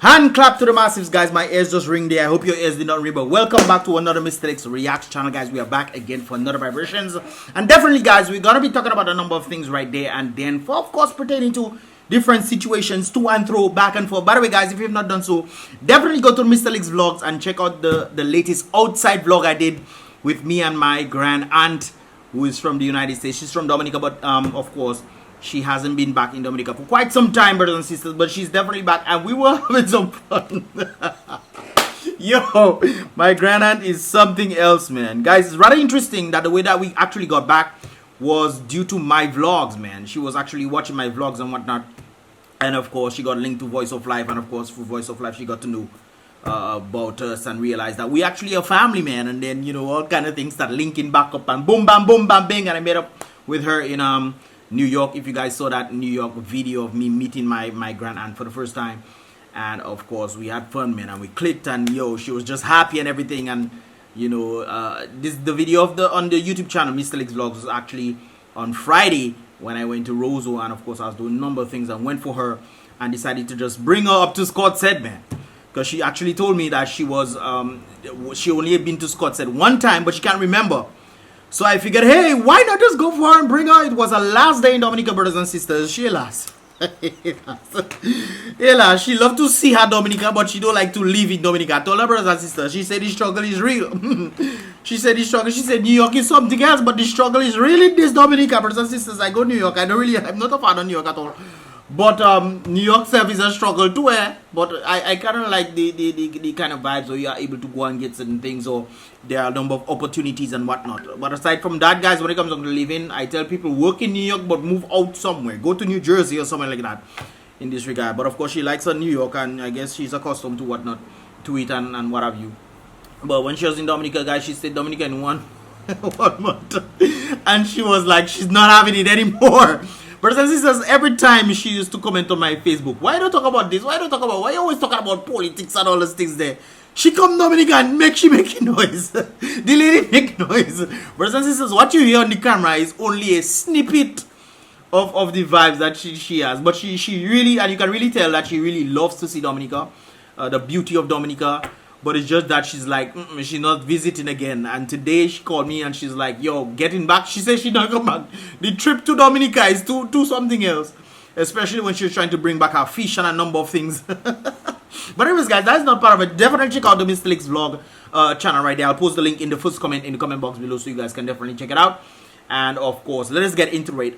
Hand clap to the massives, guys. My ears just ring there. I hope your ears did not ring. But welcome back to another Mystelics React channel, guys. We are back again for another vibrations. And definitely, guys, we're going to be talking about a number of things right there. And then, for, of course, pertaining to different situations, to and through, back and forth. By the way, guys, if you have not done so, definitely go to Mystelics vlogs and check out the latest outside vlog I did with me and my grand aunt, who is from the United States. She's from Dominica, but of course, she hasn't been back in Dominica for quite some time, brothers and sisters, but she's definitely back, and we were having some fun. Yo, my grand aunt is something else, man. Guys, it's rather interesting that the way that we actually got back was due to my vlogs, man. She was actually watching my vlogs and whatnot, and of course, she got linked to Voice of Life, and of course, through Voice of Life, she got to know about us and realized that we actually a family, man. And then, you know, all kind of things start linking back up, and boom, bam, boom, bam, bing, and I met up with her in New York. If you guys saw that New York video of me meeting my grand aunt for the first time, and of course we had fun, man, and we clicked, and yo, she was just happy and everything. And you know, the video of on the YouTube channel Mystelics vlogs was actually on Friday when I went to Roseau, and of course I was doing a number of things and went for her and decided to just bring her up to Scott Said, man, because she actually told me that she was she only had been to Scott Said one time, but she can't remember. So I figured, hey, why not just go for her and bring her? It was her last day in Dominica, brothers and sisters. She lost. She loved to see her Dominica, but she don't like to live in Dominica. I told her, brothers and sisters, she said the struggle is real. She said the struggle, she said New York is something else, but the struggle is really this Dominica, brothers and sisters. I go to New York. I'm not a fan of New York at all. But New York self is a struggle too, eh? But I kind of like the kind of vibes where you are able to go and get certain things, or there are a number of opportunities and whatnot. But aside from that, guys, when it comes to living, I tell people work in New York, but move out somewhere. Go to New Jersey or somewhere like that in this regard. But of course, she likes her New York, and I guess she's accustomed to whatnot, to it and what have you. But when she was in Dominica, guys, she stayed Dominica in one month. And she was like, she's not having it anymore. Brothers and sisters, every time she used to comment on my Facebook, why don't talk about this? Why don't talk about, why you always talking about politics and all those things there? She come Dominica and she making noise. The lady make noise. Brothers and sisters, what you hear on the camera is only a snippet of the vibes that she has. But she really, and you can really tell that she really loves to see Dominica, the beauty of Dominica. But it's just that she's like, she's not visiting again. And today she called me and she's like, yo, getting back. She says she's not come back. The trip to Dominica is to something else. Especially when she's trying to bring back her fish and a number of things. But anyways, guys, that's not part of it. Definitely check out the Mystelics vlog channel right there. I'll post the link in the first comment in the comment box below, so you guys can definitely check it out. And of course, let us get into it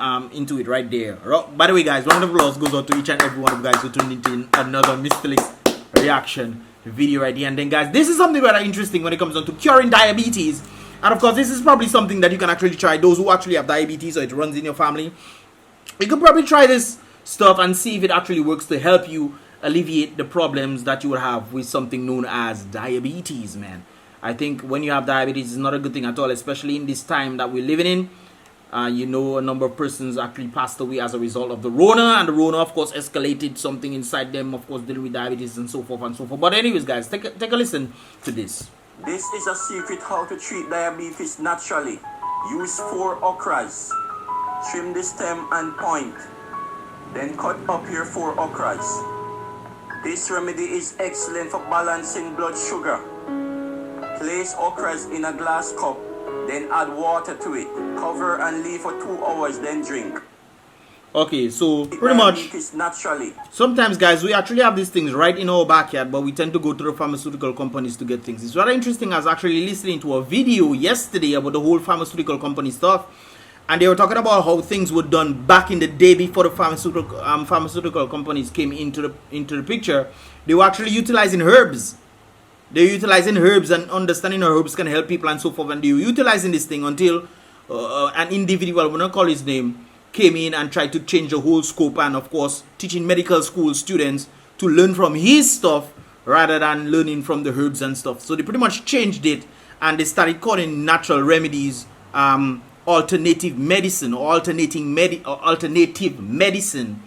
right there. By the way, guys, one of the vlogs goes out to each and every one of you guys who tuned into another Mystelics reaction video right here. And then, guys, this is something very interesting when it comes down to curing diabetes. And of course, this is probably something that you can actually try. Those who actually have diabetes, or it runs in your family, you could probably try this stuff and see if it actually works to help you alleviate the problems that you would have with something known as diabetes, man. I think when you have diabetes, it's not a good thing at all, especially in this time that we're living in. You know, a number of persons actually passed away as a result of the Rona, and the Rona, of course, escalated something inside them, of course, dealing with diabetes and so forth and so forth. But anyways, guys, take a listen to this. This is a secret how to treat diabetes naturally. Use 4 okras. Trim the stem and point. Then cut up your 4 okras. This remedy is excellent for balancing blood sugar. Place okras in a glass cup. Then add water to it. Cover and leave for 2 hours, then drink. Okay, so pretty much, sometimes, guys, we actually have these things right in our backyard, but we tend to go to the pharmaceutical companies to get things. It's rather interesting. I was actually listening to a video yesterday about the whole pharmaceutical company stuff, and they were talking about how things were done back in the day before the pharmaceutical companies came into the picture. They were actually utilizing herbs. They're utilizing herbs, and understanding how herbs can help people and so forth. And they were utilizing this thing until an individual, we're not call his name, came in and tried to change the whole scope. And of course, teaching medical school students to learn from his stuff rather than learning from the herbs and stuff. So they pretty much changed it, and they started calling natural remedies alternative medicine, or alternative medicine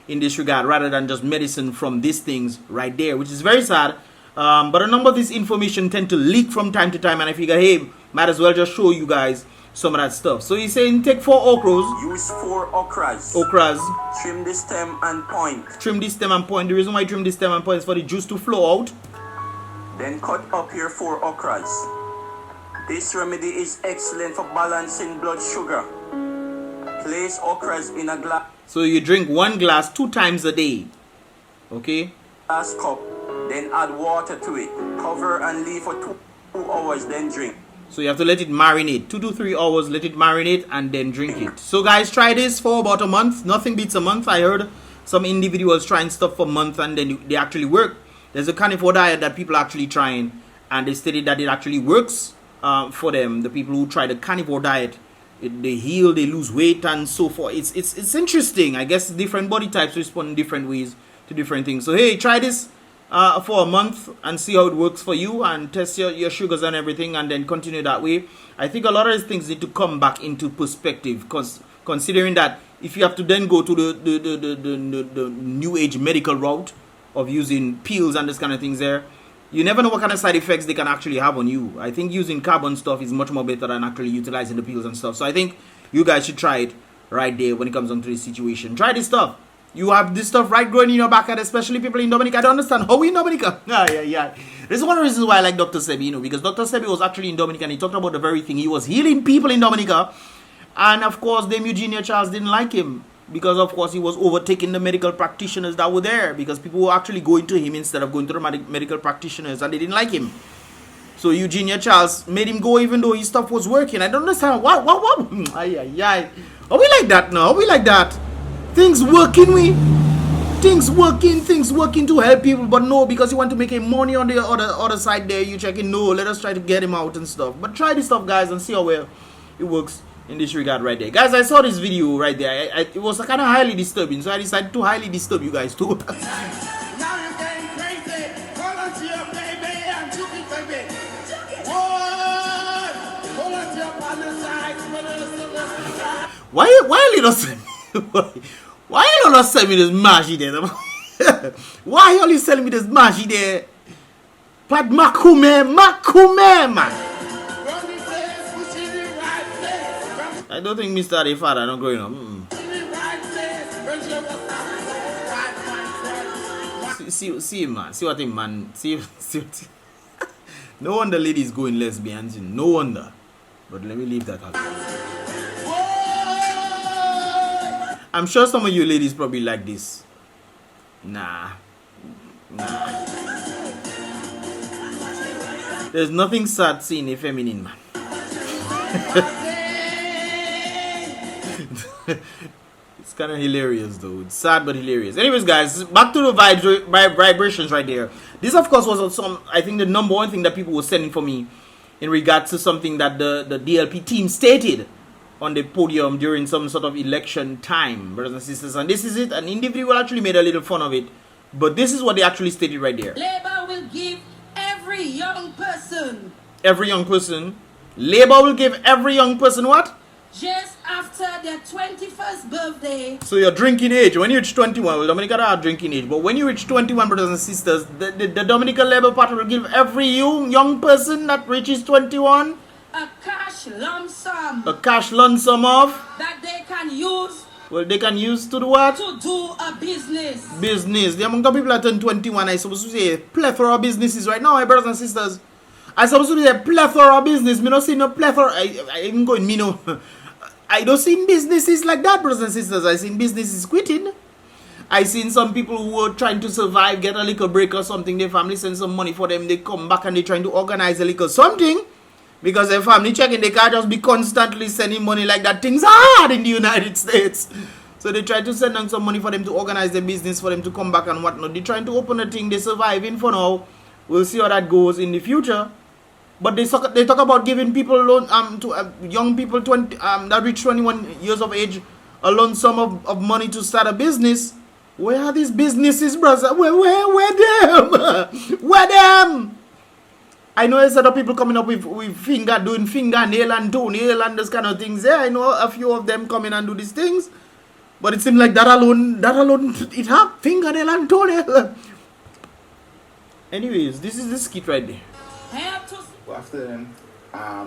in this regard, rather than just medicine from these things right there, which is very sad. But a number of this information tend to leak from time to time, and I figure, hey, might as well just show you guys some of that stuff. So he's saying take 4 okras. Use 4 okras. Okras. Trim the stem and point. Trim the stem and point. The reason why I trim the stem and point is for the juice to flow out. Then cut up your 4 okras. This remedy is excellent for balancing blood sugar. Place okras in a glass. So you drink 1 glass 2 times a day. Okay? Glass cup. Then add water to it. Cover and leave for 2 hours. Then drink. So you have to let it marinate. 2 to 3 hours, let it marinate and then drink it. So guys, try this for about a month. Nothing beats a month. I heard some individuals trying stuff for a month and then they actually work. There's a carnivore diet that people are actually trying, and they stated that it actually works for them. The people who try the carnivore diet, they heal, they lose weight and so forth. It's interesting. I guess different body types respond in different ways to different things. So hey, try this for a month and see how it works for you, and test your sugars and everything, and then continue that way. I think a lot of these things need to come back into perspective, because considering that if you have to then go to the new age medical route of using pills and this kind of things there, you never know what kind of side effects they can actually have on you. I think using carbon stuff is much more better than actually utilizing the pills and stuff. So I think you guys should try it right there when it comes on to this situation. Try this stuff. You have this stuff right growing in your backyard, especially people in Dominica. I don't understand how we in Dominica. Yeah. This is one of the reasons why I like Dr. Sebi, because Dr. Sebi was actually in Dominica and he talked about the very thing. He was healing people in Dominica. And of course, Dame Eugenia Charles didn't like him, because of course he was overtaking the medical practitioners that were there, because people were actually going to him instead of going to the medical practitioners, and they didn't like him. So Eugenia Charles made him go even though his stuff was working. I don't understand. What? Are we like that now? Are we like that? Things working, things working to help people, but no, because you want to make a money on the other side there, you checking, no, let us try to get him out and stuff. But try this stuff, guys, and see how well it works in this regard right there. Guys, I saw this video right there. It was kind of highly disturbing, so I decided to highly disturb you guys too. Now you're getting crazy. Hold on to your baby and juke it, baby. Hold on to your partner's side. Why you not send me? Why you not send me this mashi there? Why you only selling me this mashi there? Pat makume, man. I don't think Mr. The father not growing up. See man. See what him man. See. No wonder ladies going lesbians. No wonder. But let me leave that out. I'm sure some of you ladies probably like this. Nah. There's nothing sad seeing a feminine man. It's kind of hilarious though. It's sad but hilarious. Anyways, guys, back to the vibrations right there. This of course was some, I think, the number one thing that people were sending for me in regards to something that the DLP team stated on the podium during some sort of election time, brothers and sisters. And this is it. An individual actually made a little fun of it, but this is what they actually stated right there. Labour will give every young person. Labour will give every young person what? Just after their 21st birthday. So your drinking age, when you reach 21, well, Dominica don't have drinking age, but when you reach 21, brothers and sisters, the Dominican Labour Party will give every young person that reaches 21 a cash lump sum. A cash lump sum of? That they can use. Well, they can use to do what? To do a business. Business. The amount of people that turn 21, I supposed to say a plethora of businesses right now, my brothers and sisters. I supposed to say a plethora of business. Me not see no plethora. I even going, me no. I don't see businesses like that, brothers and sisters. I seen businesses quitting. I seen some people who are trying to survive, get a little break or something. Their family send some money for them. They come back and they trying to organize a little something. Because their family checking, they can't just be constantly sending money like that. Things are hard in the United States. So they try to send them some money for them to organize their business, for them to come back and whatnot. They're trying to open a thing. They're surviving for now. We'll see how that goes in the future. But they talk about giving people loan to young people that reach 21 years of age a loan sum of money to start a business. Where are these businesses, brother? Where them? Where them? I know a set of people coming up with doing fingernail and toenail and those kind of things. Yeah, I know a few of them coming and do these things. But it seems like that alone, it have fingernail and toenail. Anyways, this is the skit right there. Have to Well, after them, I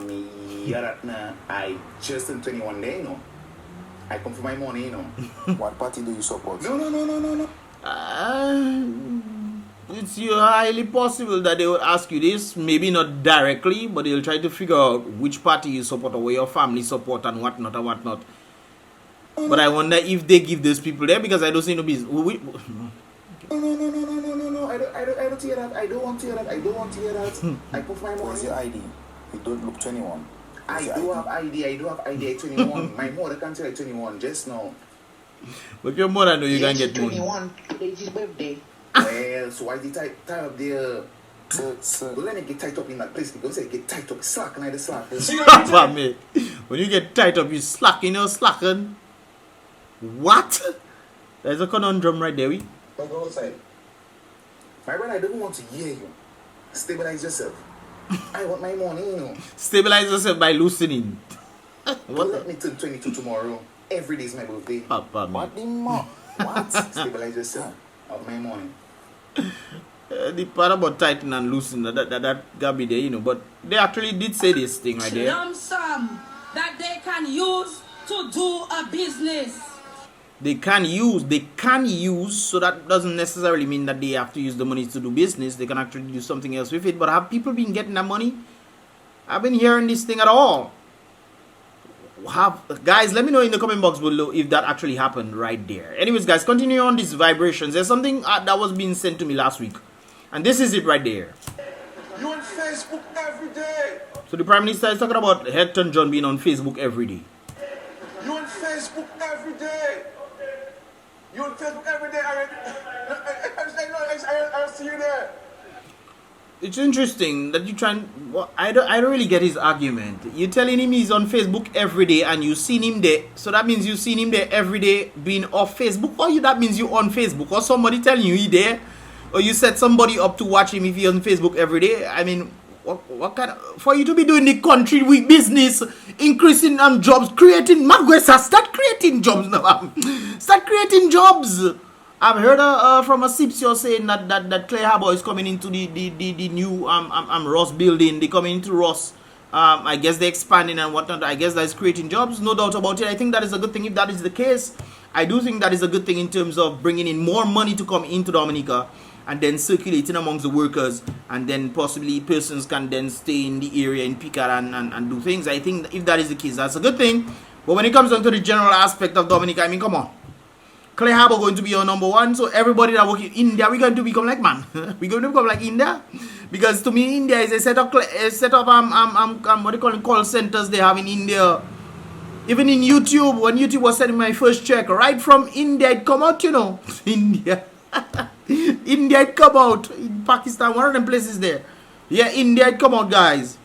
just turned 21 day, you know. I come for my money, you know. What party do you support? No. It's highly possible that they will ask you this, maybe not directly, but they'll try to figure out which party you support or where your family support and whatnot and whatnot. But I wonder if they give those people there, because I don't see no business. No. I don't hear that. I don't want to hear that. I come for my money. Where's your ID? You don't look 21. I do have ID at 21. My mother can tell 21 just now. But your mother know you can get money. 21. Today's his birthday. Well, so why did tie up there? Sir. Don't let me get tied up in that place. Because I get tied up, slack and I just slack. Papa, mate. When you get tight up, you slacking or slacking. What? There's a conundrum right there. We. Don't go outside. My brother, I don't want to hear you. Stabilize yourself. I want my money, you know. Stabilize yourself by loosening. Don't let me turn 22 tomorrow. Every day is my birthday. Papa, mate. What the mo? What? Stabilize yourself. I want my money. The part about tighten and loosen, that gotta be there, you know. But they actually did say this thing right there. lump sum that they can use to do a business. They can use, so that doesn't necessarily mean that they have to use the money to do business. They can actually do something else with it. But have people been getting that money? I've been hearing this thing at all. Guys, let me know in the comment box below if that actually happened right there. Anyways, guys, continue on these vibrations. There's something that was being sent to me last week, and this is it right there. You on Facebook every day. So the Prime Minister is talking about Hector John being on Facebook every day. You on Facebook every day. You on Facebook every day. I see you there. It's interesting that you try and... Well, I don't really get his argument. You're telling him he's on Facebook every day and you've seen him there. So that means you've seen him there every day being off Facebook? Or that means you're on Facebook? Or somebody telling you he's there? Or you set somebody up to watch him if he's on Facebook every day? I mean, what kind of... For you to be doing the country with business, increasing jobs, creating... Magwesa, start creating jobs now. Start creating jobs. I've heard from a Sipsio saying that Clay Harbor is coming into the new Ross building. They're coming into Ross. I guess they're expanding and whatnot. I guess that's creating jobs. No doubt about it. I think that is a good thing if that is the case. I do think that is a good thing in terms of bringing in more money to come into Dominica and then circulating amongst the workers, and then possibly persons can then stay in the area in Picard and do things. I think if that is the case, that's a good thing. But when it comes down to the general aspect of Dominica, I mean, come on. Clay Harbor going to be your number one, so everybody that work in India, we're going to become like man. We're going to become like India, because to me, India is a set of what do you call it, call centers they have in India. Even in YouTube, when YouTube was sending my first check, right from India it come out, you know, India, India it come out, in Pakistan, one of them places there. Yeah, India it come out, guys.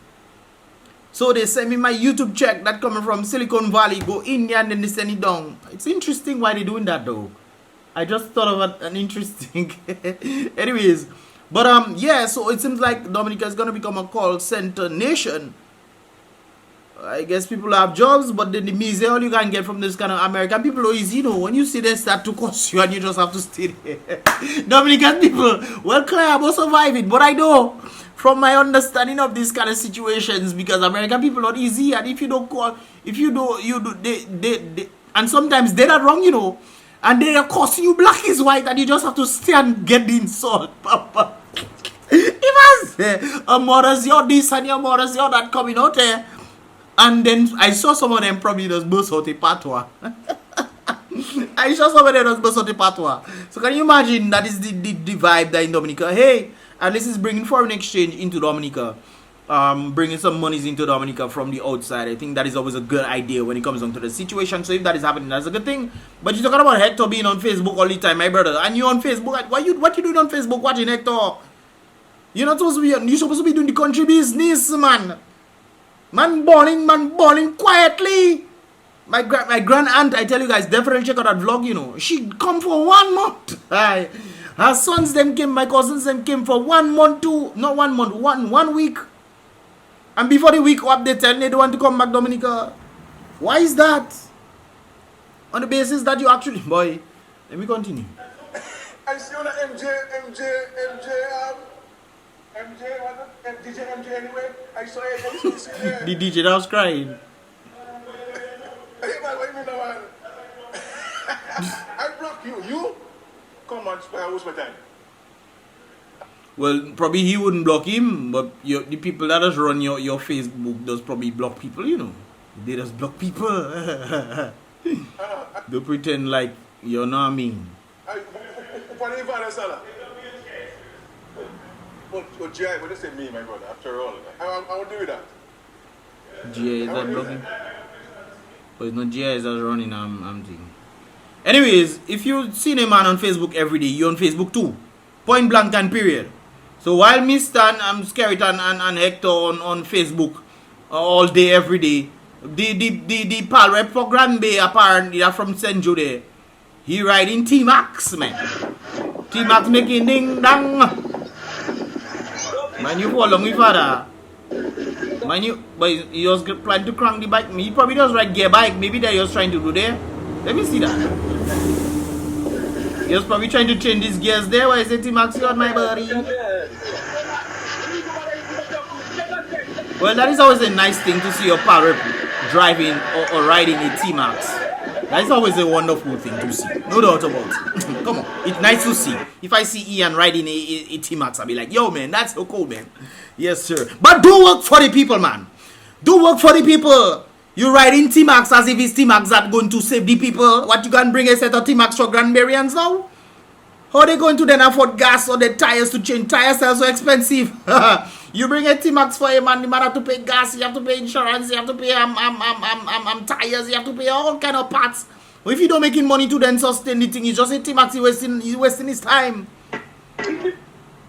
So they send me my YouTube check that coming from Silicon Valley, go India, and then they send it down. It's interesting why they doing that though. I just thought of an interesting. Anyways, but yeah, so it seems like Dominica is gonna become a call center nation. I guess people have jobs, but then the misery all you can get from this kind of American people is, you know, when you see they start to cost you and you just have to stay there. Dominican people, well, Claire, I will survive it, but I know from my understanding of these kind of situations, because American people are not easy, and if you don't call, if you do, they and sometimes they're not wrong, you know, and they are costing you black is white, and you just have to stay and get the insult, papa. If I say a mother's your this and your mother's your that coming out there. And then I saw some of them probably just burst out a patois. I saw some of them just burst out a patois. So can you imagine that is the vibe that in Dominica? Hey, and this is bringing foreign exchange into Dominica. Bringing some monies into Dominica from the outside. I think that is always a good idea when it comes down to the situation. So if that is happening, that's a good thing. But you're talking about Hector being on Facebook all the time, my brother. And you on Facebook. What you doing on Facebook watching Hector? You're not supposed to be, you're supposed to be doing the country business, man. Man balling quietly. My grand aunt, I tell you guys, definitely check out that vlog, you know. She come for 1 month. Her sons them came, my cousins them came for 1 month too. Not 1 month, one week. And before the week up, they tell me they want to come back, Dominica. Why is that? On the basis that you actually, boy, let me continue. I see on the MJ, anyway. I saw it. I used to see it. The DJ that was crying. Hey, man, what you mean, man? I block you. You? Come on, I waste my time. Well, probably he wouldn't block him, but the people that just run your Facebook does probably block people, you know. They just block people. They pretend like you know what I mean. What do you find Salah? But G.I., what you say me, my brother, after all? I won't do that. GI is that blocking? But it's not GI is that running, I'm thinking. Anyways, if you see a man on Facebook every day, you're on Facebook too. Point blank and period. So while Mr. and Skeleton and Hector on Facebook all day, every day, the BrBpTV program be apparently are from St. Jude. He riding Tmax, man. Tmax making ding dang. Man, you follow me, father. Man, but he was planning to crank the bike. He probably does ride gear bike. Maybe that he was trying to do there. Let me see that. He was probably trying to change his gears there. Why is it Tmax on my body? Well, that is always a nice thing to see your BrBpTV driving or riding a Tmax. That is always a wonderful thing to see. No doubt about it. Come on. It's nice to see. If I see Ian riding a Tmax, I'll be like, yo, man, that's so cool, man. Yes, sir. But do work for the people, man. Do work for the people. You riding Tmax as if it's Tmax that going to save the people. What, you can bring a set of Tmax for Granberrians now? How are they going to then afford gas or the tires to change? Tires are so expensive. You bring a Tmax for a man, you might have to pay gas, you have to pay insurance, you have to pay tires, you have to pay all kind of parts. Well, if you don't making money to then sustain the thing, it's just a Tmax, he's wasting his time.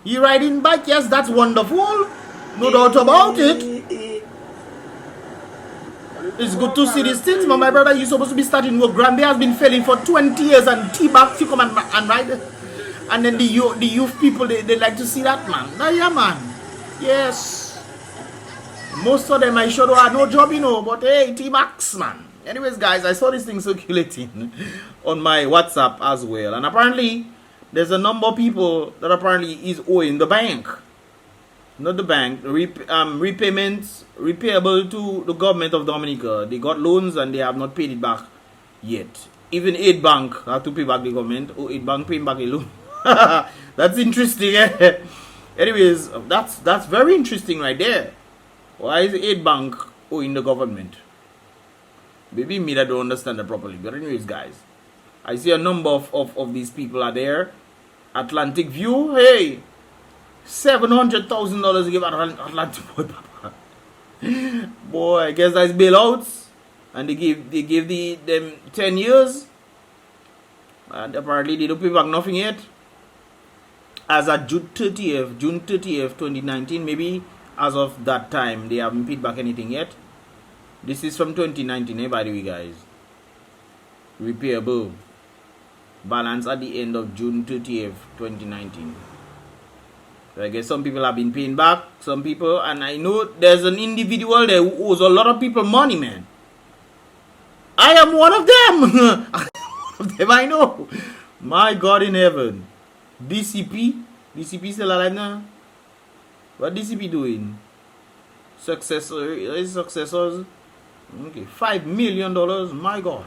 You riding bike, yes, that's wonderful. No doubt about it. It's good to see these things, but my brother, you're supposed to be starting work. Granby has been failing for 20 years and T-Back, you come and ride. And then the youth people, they like to see that, man. Yeah, man. Yes. Most of them I sure have no job, you know, but hey, T-Max, man. Anyways, guys, I saw this thing circulating on my WhatsApp as well. And apparently, there's a number of people that apparently is owing the bank. Not the bank. Repayments, repayable to the government of Dominica. They got loans and they have not paid it back yet. Even 8 Bank have to pay back the government. Oh, 8 Bank paying back a loan. That's interesting, eh? Anyways, that's very interesting right there. Why is 8 Bank owing the government? Maybe me that don't understand that properly. But anyways, guys, I see a number of these people are there. Atlantic View, hey, $700,000 to give Atlantic boy, papa. Boy, I guess that's bailouts, and they give them 10 years, and apparently they don't pay back nothing yet. As of June 30th, 2019, maybe as of that time, they haven't paid back anything yet. This is from 2019, by the way, guys. Repayable. Balance at the end of June 30th, 2019. So I guess some people have been paying back, some people, and I know there's an individual there who owes a lot of people money, man. I am one of them. One of them I know. My God in heaven. DCP still alive now? What DCP doing? Successors? Okay, $5 million. My God.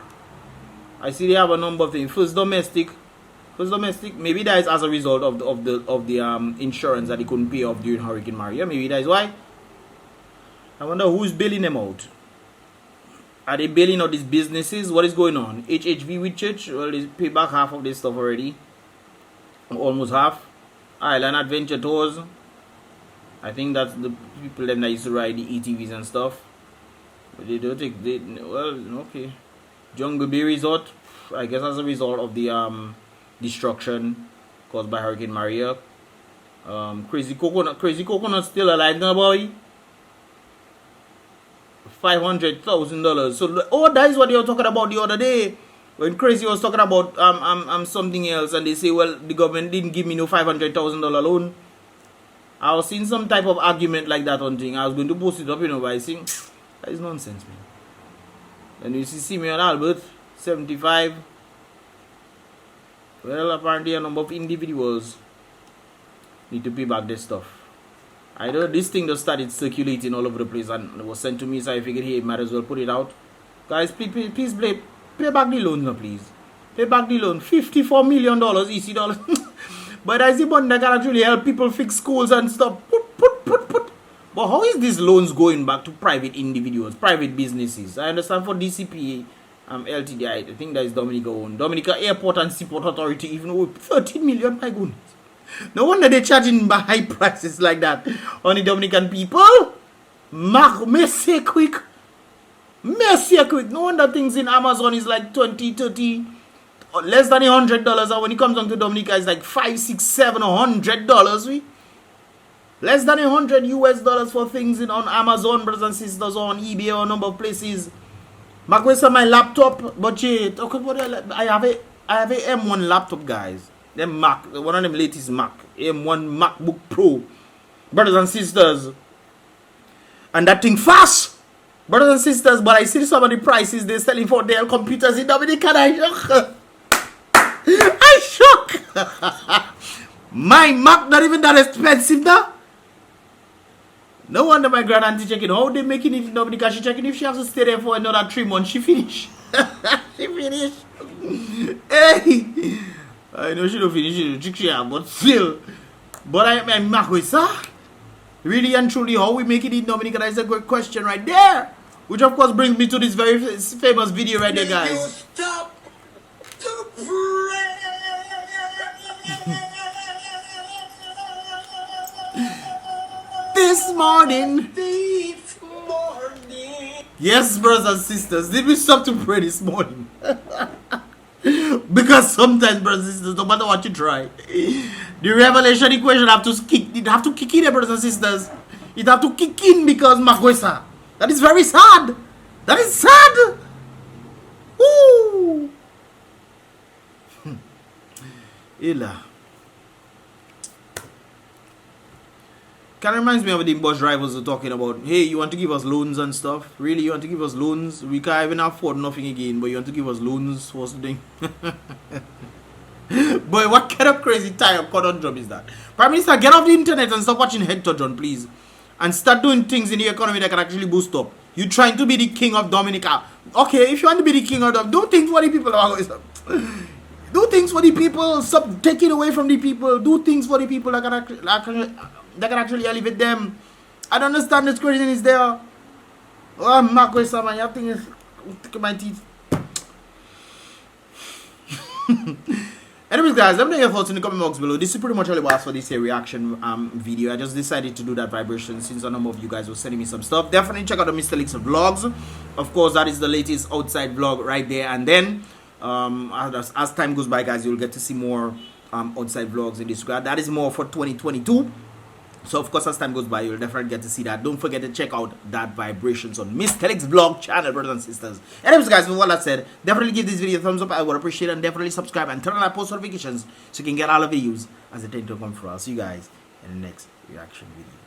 I see they have a number of things. First domestic. Maybe that is as a result of the insurance that they couldn't pay off during Hurricane Maria. Maybe that is why. I wonder who's bailing them out. Are they bailing out these businesses? What is going on? HHV with church? Well, they pay back half of this stuff already. Almost half. Island Adventure Tours. I think that's the people that used to ride the ETVs and stuff. But they don't take. Well, okay. Jungle Bay Resort. I guess as a result of the destruction caused by Hurricane Maria. Crazy Coconut still alive now, boy. $500,000. So that is what they were talking about the other day. When Crazy was talking about something else, and they say, well, the government didn't give me no $500,000 loan. I was seeing some type of argument like that on thing. I was going to post it up, but I think that is nonsense, man. And you see Simeon Albert, 75. Well, apparently a number of individuals need to pay back this stuff. I know this thing just started circulating all over the place and it was sent to me, so I figured, hey, might as well put it out. Guys, please pay back the loan now, please. Pay back the loan. $54 million EC dollars. But I see one that can actually help people fix schools and stuff. Put. But how is these loans going back to private individuals, private businesses? I understand for DCPA, LTD, I think that is Dominica owned. Dominica Airport and Seaport Authority, even with 13 million, my goodness. No wonder they're charging high prices like that on the Dominican people. Mercy quick. No wonder things in Amazon is like 20, 30, less than $100. And when it comes down to Dominica, it's like $5, $6, $7, $100. Less than $100 for things on Amazon, brothers and sisters, or on eBay or a number of places. Makwesa my laptop, but I have a M1 laptop, guys. Them Mac, one of them latest Mac, M1 MacBook Pro, brothers and sisters, and that thing fast, brothers and sisters. But I see some of the prices they're selling for Dell computers in Dominica. I shock. My Mac not even that expensive now. No wonder my grand auntie checking how they making it in Dominica. She checking if she has to stay there for another 3 months. She finish. She finish. Hey. I know she don't finish it, but still. But I'm Makwesa. Really and truly, how we make it in Dominica? That is a great question right there. Which of course brings me to this very famous video right there, guys. Stop to pray. This morning. Yes, brothers and sisters, did we stop to pray this morning? Because sometimes, brothers and sisters, no matter what you try, the revelation equation have to kick in, brothers and sisters. It have to kick in because Makwesa. That is very sad. That is sad. Woo. Illa. Kind of reminds me of the bus drivers were talking about, hey, you want to give us loans and stuff? Really, you want to give us loans? We can't even afford nothing again, but you want to give us loans for something? Boy, what kind of crazy time conundrum is that? Prime Minister, get off the internet and stop watching Head to John, please. And start doing things in the economy that can actually boost up. You're trying to be the king of Dominica. Okay, if you want to be the king of Dominica, do things for the people. Do things for the people. Stop taking away from the people. Do things for the people that can actually elevate them. I don't understand this craziness there. Oh, Makwesa, man, your thing is look at my teeth. Anyways, guys, let me know your thoughts in the comment box below. This is pretty much all it was for this here reaction video. I just decided to do that vibration since a number of you guys were sending me some stuff. Definitely check out the Mystelics vlogs. Of course, that is the latest outside vlog right there. And then as time goes by, guys, you'll get to see more outside vlogs in this regard. That is more for 2022. So of course, as time goes by, you'll definitely get to see that. Don't forget to check out that vibrations on Mystelics vlog channel, brothers and sisters. Anyways, guys, with all that said, definitely give this video a thumbs up. I would appreciate it, and definitely subscribe and turn on our post notifications so you can get all the videos as they tend to come through. I'll see you guys in the next reaction video.